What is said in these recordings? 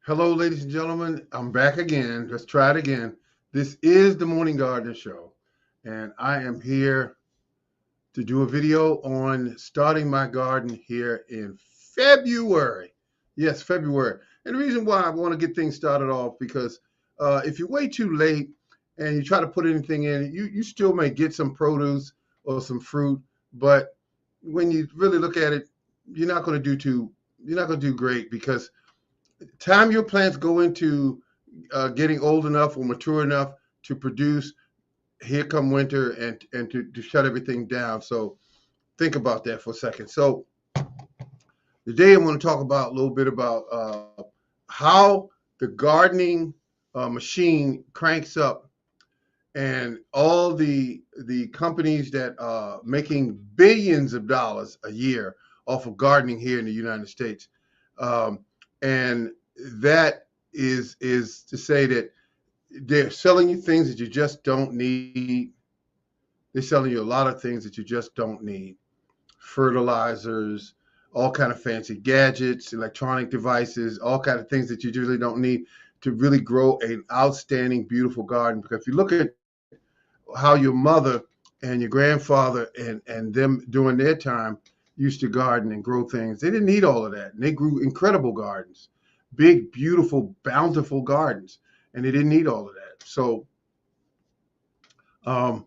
Hello, ladies and gentlemen. I'm back again. Let's try it again. This is the Morning Gardener Show, and I am here to do a video on starting my garden here in February. Yes, February. And the reason why I want to get things started off because if you wait too late and you try to put anything in, you still may get some produce or some fruit, but when you really look at it, you're not going to do too. You're not going to do great because time your plants go into getting old enough or mature enough to produce, here come winter and to shut everything down. So think about that for a second. So today I want to talk about a little bit about how the gardening machine cranks up and all the companies that are making billions of dollars a year off of gardening here in the United States. And that is to say that they're selling you things that you just don't need. They're selling you a lot of things that you just don't need. Fertilizers, all kind of fancy gadgets, electronic devices, all kind of things that you really don't need to really grow an outstanding, beautiful garden. Because if you look at how your mother and your grandfather and them during their time used to garden and grow things, they didn't need all of that. And they grew incredible gardens, big, beautiful, bountiful gardens, and they didn't need all of that. So, um,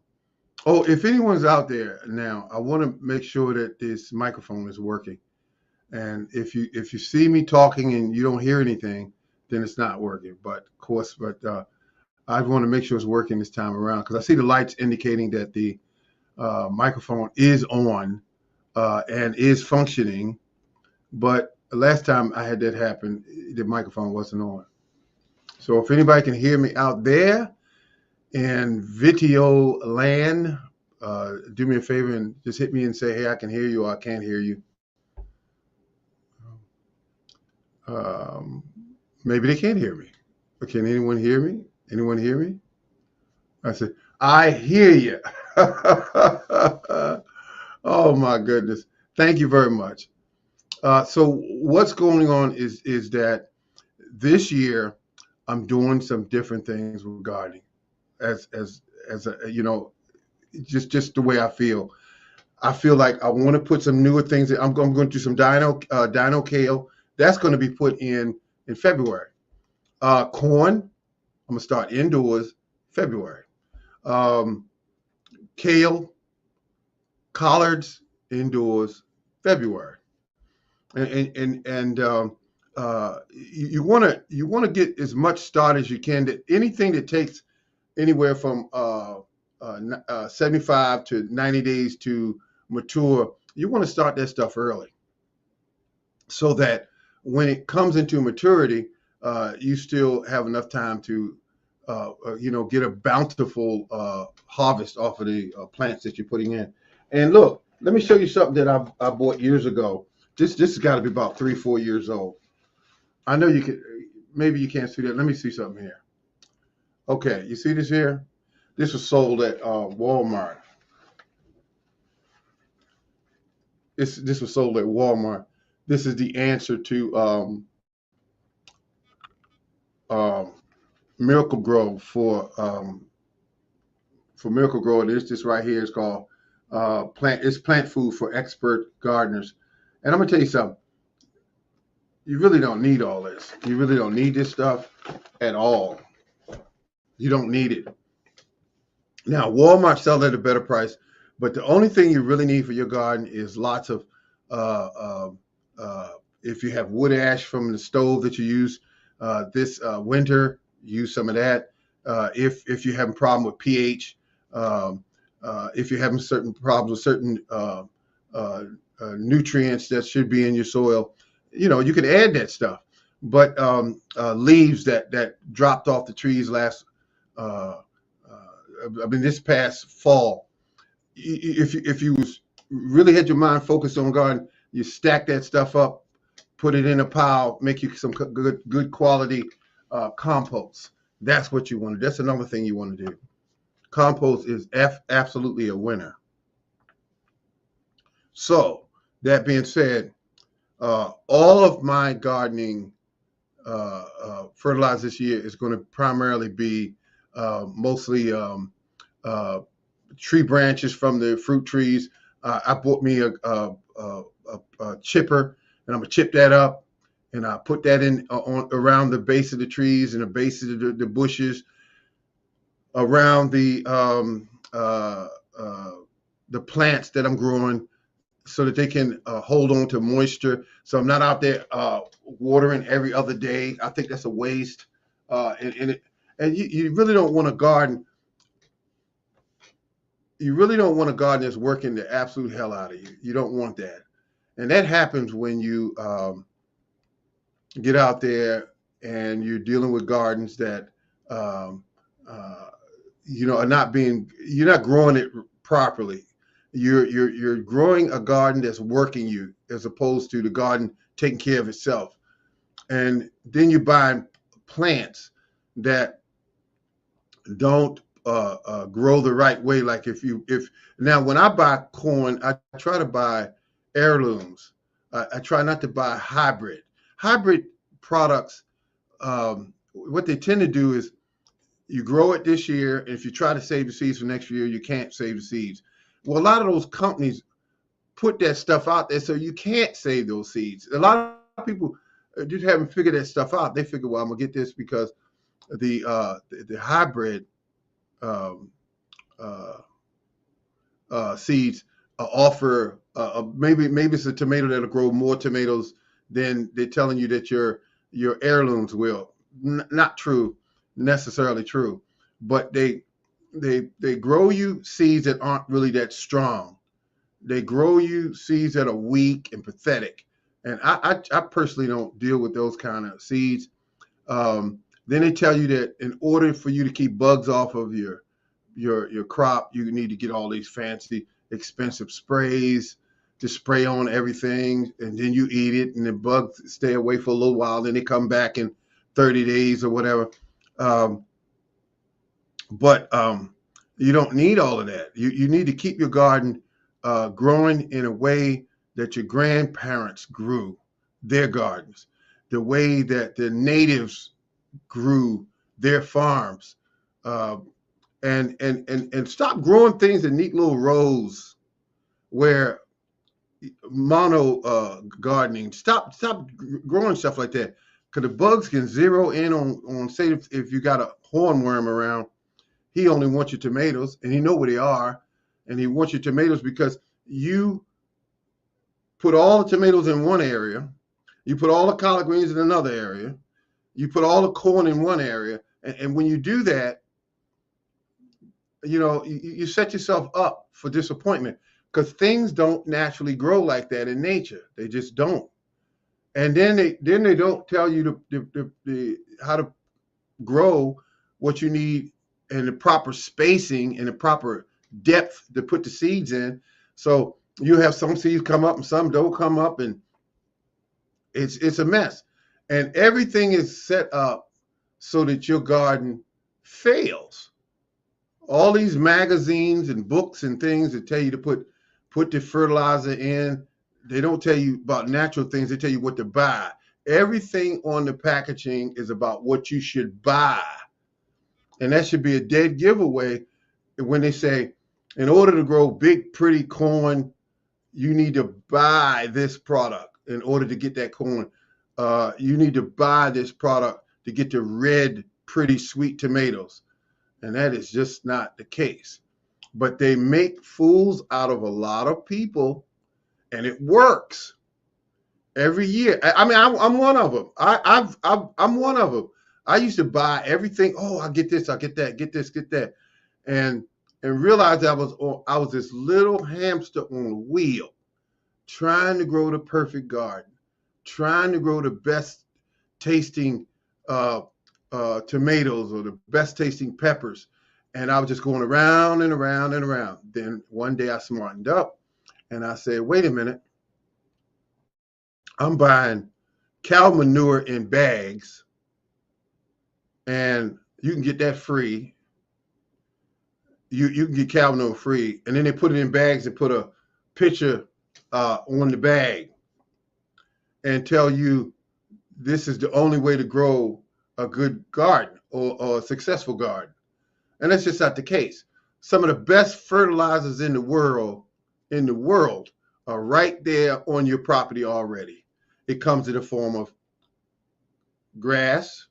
oh, if anyone's out there now, I want to make sure that this microphone is working. And if you see me talking and you don't hear anything, then it's not working. But of course, I want to make sure it's working this time around because I see the lights indicating that the microphone is on and is functioning. But the last time I had that happen, the microphone wasn't on. So if anybody can hear me out there in video land, do me a favor and just hit me and say, hey, I can hear you or I can't hear you. Um, Maybe they can't hear me. But can anyone hear me? Anyone hear me? I said, I hear you. Oh my goodness. Thank you very much. So what's going on is that this year I'm doing some different things with gardening as a just the way I feel. I feel like I want to put some newer things in. I'm going to do some dino kale. That's going to be put in February. Corn, I'm going to start indoors February. Um, Kale, collards indoors February. And you want to get as much start as you can. That anything that takes anywhere from 75 to 90 days to mature, you want to start that stuff early, so that when it comes into maturity, you still have enough time to get a bountiful harvest off of the plants that you're putting in. And look, let me show you something that I bought years ago. This has got to be about 3-4 years old. I know you can. Maybe you can't see that. Let me see something here. Okay, you see this here? This was sold at Walmart. This was sold at Walmart. This is the answer to um, Miracle Grow for Miracle Grow. This right here is called plant. It's plant food for expert gardeners. And I'm gonna tell you something. You really don't need all this. You really don't need this stuff at all. You don't need it. Now, Walmart sells at a better price, but the only thing you really need for your garden is lots of, uh, uh, if you have wood ash from the stove that you use this winter, use some of that. If you're having a problem with pH, um, if you're having certain problems with certain nutrients that should be in your soil, you can add that stuff. But leaves that dropped off the trees uh, this past fall, if you really had your mind focused on garden, you stack that stuff up, put it in a pile, make you some good quality compost. That's what you want to do. That's another thing you want to do. Compost is absolutely a winner. So that being said, all of my gardening fertilize this year is going to primarily be mostly tree branches from the fruit trees. I bought me a chipper, and I'm gonna chip that up, and I put that in on around the base of the trees and the base of the bushes, around the plants that I'm growing, so that they can hold on to moisture. So I'm not out there watering every other day. I think that's a waste. And you really don't want a garden. You really don't want a garden that's working the absolute hell out of you. You don't want that. And that happens when you get out there and you're dealing with gardens that are not you're not growing it properly. You're growing a garden that's working you, as opposed to the garden taking care of itself. And then you buy plants that don't grow the right way. Like if now when I buy corn, I try to buy heirlooms. I try not to buy hybrid products. What they tend to do is you grow it this year, and if you try to save the seeds for next year, you can't save the seeds. Well, a lot of those companies put that stuff out there so you can't save those seeds. A lot of people just haven't figured that stuff out. They figure, well, I'm gonna get this because the hybrid seeds offer maybe it's a tomato that'll grow more tomatoes than they're telling you that your heirlooms will. Not true, necessarily true, but they grow you seeds that aren't really that strong. They grow you seeds that are weak and pathetic, and I personally don't deal with those kind of seeds. Then they tell you that in order for you to keep bugs off of your crop, you need to get all these fancy, expensive sprays to spray on everything, and then you eat it, and the bugs stay away for a little while, then they come back in 30 days or whatever. But you don't need all of that. You need to keep your garden growing in a way that your grandparents grew their gardens, the way that the natives grew their farms, and stop growing things in neat little rows where mono gardening. Stop growing stuff like that, because the bugs can zero in on say if you got a hornworm around, he only wants your tomatoes, and he know where they are, and he wants your tomatoes because you put all the tomatoes in one area, you put all the collard greens in another area, you put all the corn in one area, and when you do that, you set yourself up for disappointment, because things don't naturally grow like that in nature. They just don't. And then they don't tell you how to grow what you need and the proper spacing and the proper depth to put the seeds in. So you have some seeds come up and some don't come up, and it's a mess. And everything is set up so that your garden fails. All these magazines and books and things that tell you to put the fertilizer in, they don't tell you about natural things. They tell you what to buy. Everything on the packaging is about what you should buy. And that should be a dead giveaway when they say, in order to grow big, pretty corn, you need to buy this product in order to get that corn. You need to buy this product to get the red, pretty, sweet tomatoes. And that is just not the case. But they make fools out of a lot of people, and it works every year. I mean, I'm one of them. I'm one of them. I used to buy everything. Oh, I get this, I get that, get this, get that, and realized I was this little hamster on a wheel, trying to grow the perfect garden, trying to grow the best tasting tomatoes or the best tasting peppers, and I was just going around and around and around. Then one day I smartened up, and I said, "Wait a minute! I'm buying cow manure in bags." And you can get that free. You can get cow manure free, and then they put it in bags and put a picture on the bag and tell you this is the only way to grow a good garden or a successful garden. And that's just not the case. Some of the best fertilizers in the world are right there on your property already. It comes in the form of grass,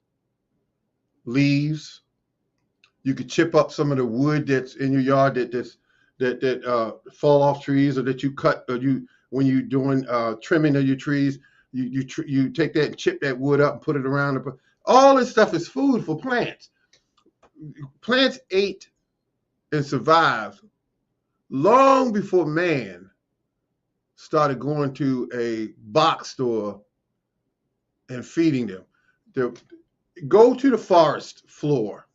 leaves. You could chip up some of the wood that's in your yard that fall off trees, or that you cut, or when you're doing trimming of your trees, you take that and chip that wood up and put it around. All this stuff is food for plants. Plants ate and survived long before man started going to a box store and feeding them. Go to the forest floor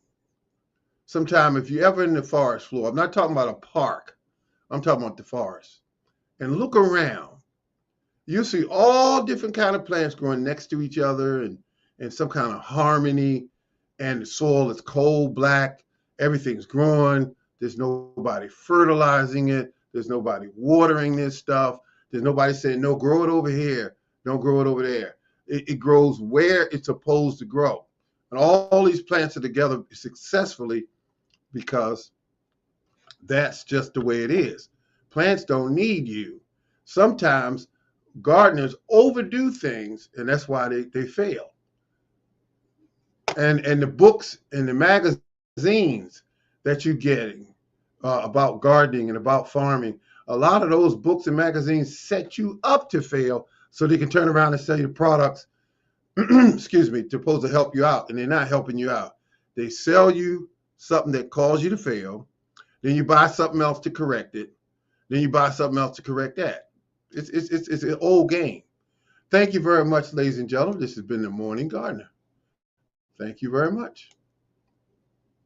sometime if you're ever in the forest floor. I'm not talking about a park. I'm talking about the forest. And look around. You see all different kind of plants growing next to each other and some kind of harmony. And the soil is coal black. Everything's growing. There's nobody fertilizing it. There's nobody watering this stuff. There's nobody saying, no, grow it over here. Don't grow it over there. It grows where it's supposed to grow. And all these plants are together successfully because that's just the way it is. Plants don't need you. Sometimes gardeners overdo things, and that's why they fail. And the books and the magazines that you're getting about gardening and about farming, a lot of those books and magazines set you up to fail so they can turn around and sell you products, excuse me, supposed to help you out, and they're not helping you out. They sell you something that caused you to fail, then you buy something else to correct it, then you buy something else to correct that. It's an old game. Thank you very much, ladies and gentlemen. This has been The Morning Gardener. Thank you very much.